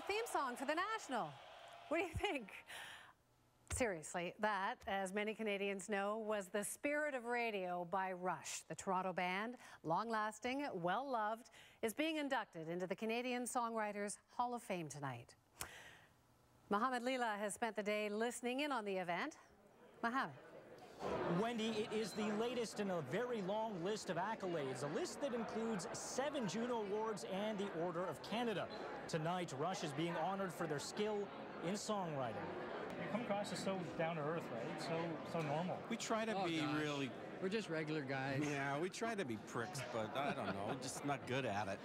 new theme song for the National. What do you think? Seriously, that, as many Canadians know, was the spirit of radio by Rush. The Toronto band, long-lasting, well-loved, is being inducted into the Canadian Songwriters Hall of Fame tonight. Mohammed Leela has spent the day listening in on the event. Mohammed. Wendy, it is the latest in a very long list of accolades, a list that includes 7 Juno Awards and the Order of Canada. Tonight, Rush is being honored for their skill in songwriting. You come across as so down to earth, right? So normal. We try to be really... We're just regular guys. Yeah, we try to be pricks, but I don't know, just not good at it.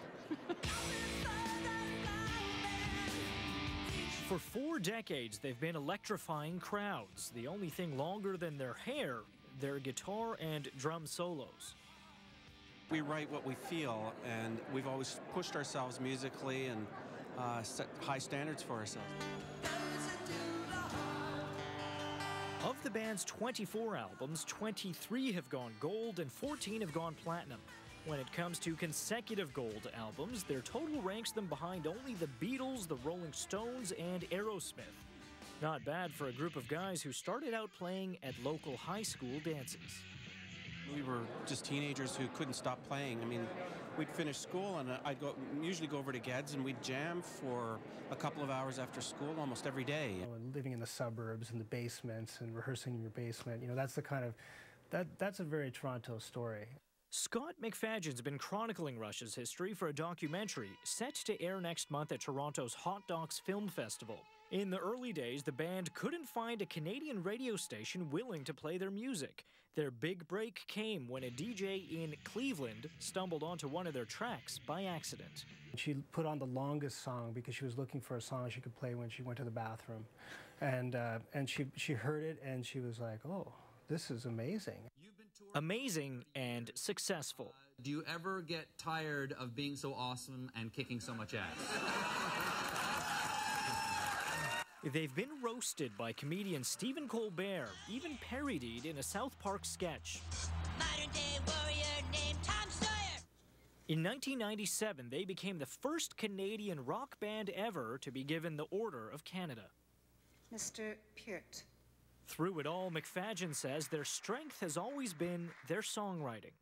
For 4 decades, they've been electrifying crowds. The only thing longer than their hair, their guitar and drum solos. We write what we feel, and we've always pushed ourselves musically and set high standards for ourselves. Of the band's 24 albums, 23 have gone gold and 14 have gone platinum. When it comes to consecutive gold albums, their total ranks them behind only the Beatles, the Rolling Stones, and Aerosmith. Not bad for a group of guys who started out playing at local high school dances. We were just teenagers who couldn't stop playing. I mean, we'd finish school and I'd usually go over to Ged's and we'd jam for a couple of hours after school almost every day. Living in the suburbs, in the basements, and rehearsing in your basement, that's the kind of, that's a very Toronto story. Scott McFadden's been chronicling Rush's history for a documentary set to air next month at Toronto's Hot Docs Film Festival. In the early days, the band couldn't find a Canadian radio station willing to play their music. Their big break came when a DJ in Cleveland stumbled onto one of their tracks by accident. She put on the longest song because she was looking for a song she could play when she went to the bathroom. And she heard it and she was like, oh, this is amazing. Amazing and successful. Do you ever get tired of being so awesome and kicking so much ass? They've been roasted by comedian Stephen Colbert, even parodied in a South Park sketch. Modern-day warrior named Tom Sawyer. In 1997, they became the first Canadian rock band ever to be given the Order of Canada. Mr. Peart. Through it all, McFadden says their strength has always been their songwriting.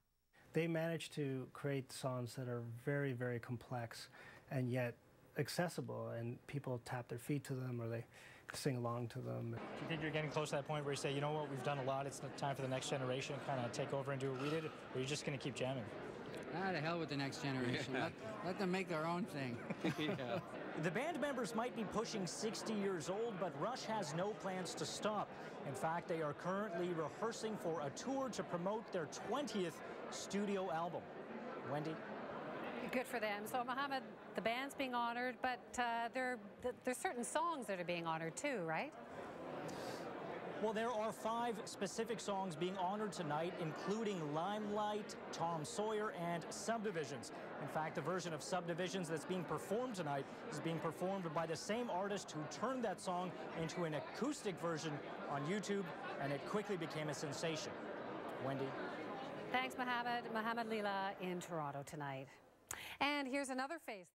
They managed to create songs that are very, very complex and yet accessible, and people tap their feet to them or they sing along to them. Do you think you're getting close to that point where you say, you know what, we've done a lot, it's time for the next generation to kind of take over and do what we did, or are you just going to keep jamming? To hell with the next generation. Yeah. Let them make their own thing. Yeah. The band members might be pushing 60 years old, but Rush has no plans to stop. In fact, they are currently rehearsing for a tour to promote their 20th studio album. Wendy? Good for them. So, Mohammed, the band's being honored, but there's certain songs that are being honored too, right? Well, there are 5 specific songs being honored tonight, including Limelight, Tom Sawyer, and Subdivisions. In fact, the version of Subdivisions that's being performed tonight is being performed by the same artist who turned that song into an acoustic version on YouTube, and it quickly became a sensation. Wendy? Thanks, Mohammed. Mohammed Leela in Toronto tonight. And here's another face.